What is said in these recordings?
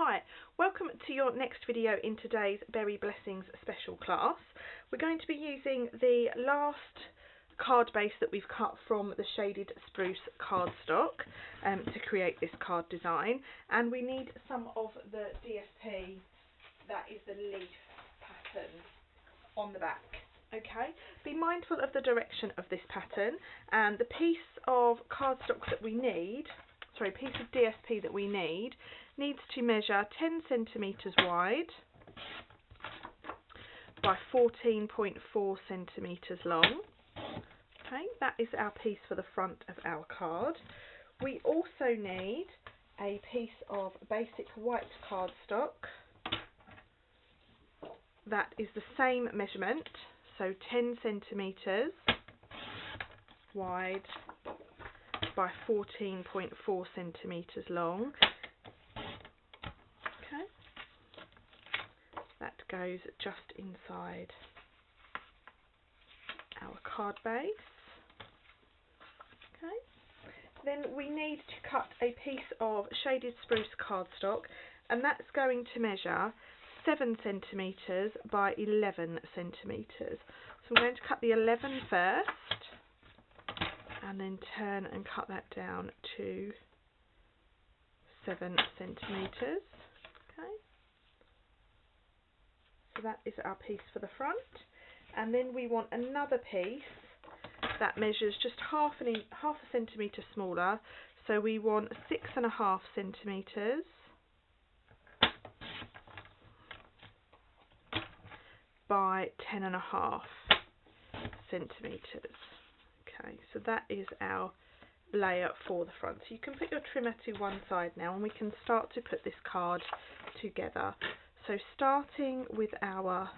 Hi, welcome to your next video in today's Berry Blessings special class. We're going to be using the last card base that we've cut from the shaded spruce cardstock to create this card design, and we need some of the DSP, that is the leaf pattern, on the back. Okay, be mindful of the direction of this pattern, and the piece of cardstock that we need, piece of DSP that we needs to measure 10 centimetres wide by 14.4 centimetres long. Okay, that is our piece for the front of our card. We also need a piece of basic white cardstock that is the same measurement, so 10 centimetres wide by 14.4 centimetres long. Okay, that goes just inside our card base. Okay, then we need to cut a piece of shaded spruce cardstock, and that's going to measure 7 centimetres by 11 centimetres. So I'm going to cut the 11 first, and then turn and cut that down to 7 centimetres. Okay, so that is our piece for the front, and then we want another piece that measures just half a centimetre smaller, so we want 6.5 centimetres by 10.5 centimetres. Okay, so that is our layer for the front. So you can put your trimmer to one side now, and we can start to put this card together. So starting with our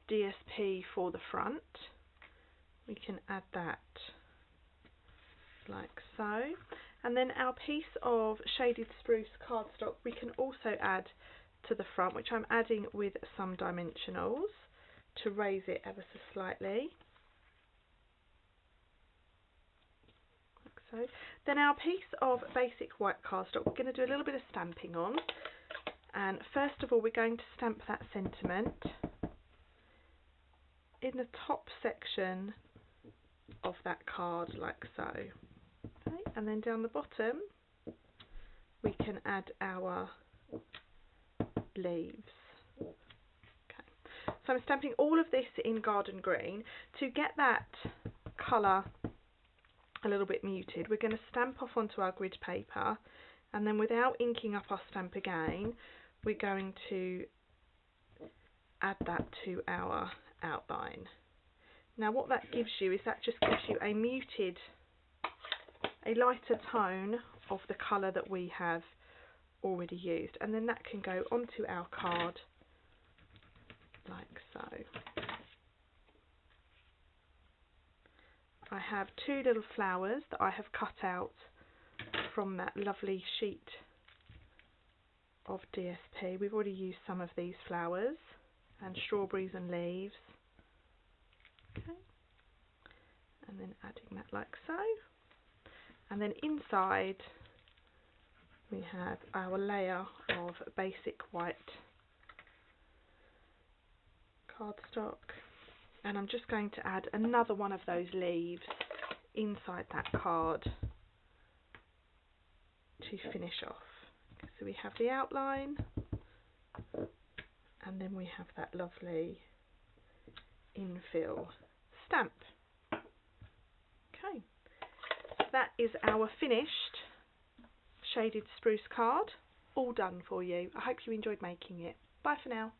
DSP for the front, we can add that like so, and then our piece of shaded spruce cardstock we can also add to the front, which I'm adding with some dimensionals to raise it ever so slightly. So then our piece of basic white cardstock we're going to do a little bit of stamping on, and first of all we're going to stamp that sentiment in the top section of that card like so. Okay, and then down the bottom we can add our leaves. Okay, so I'm stamping all of this in garden green. To get that colour a little bit muted, we're going to stamp off onto our grid paper, and then without inking up our stamp again, we're going to add that to our outline. Now what that gives you is that just gives you a muted, a lighter tone of the colour that we have already used, and then that can go onto our card like so. I have two little flowers that I have cut out from that lovely sheet of DSP. We've already used some of these flowers, and strawberries and leaves. Okay, and then adding that like so, and then inside we have our layer of basic white cardstock, and I'm just going to add another one of those leaves inside that card to finish off. Okay, so we have the outline, and then we have that lovely infill stamp. Okay, so that is our finished shaded spruce card, all done for you. I hope you enjoyed making it. Bye for now.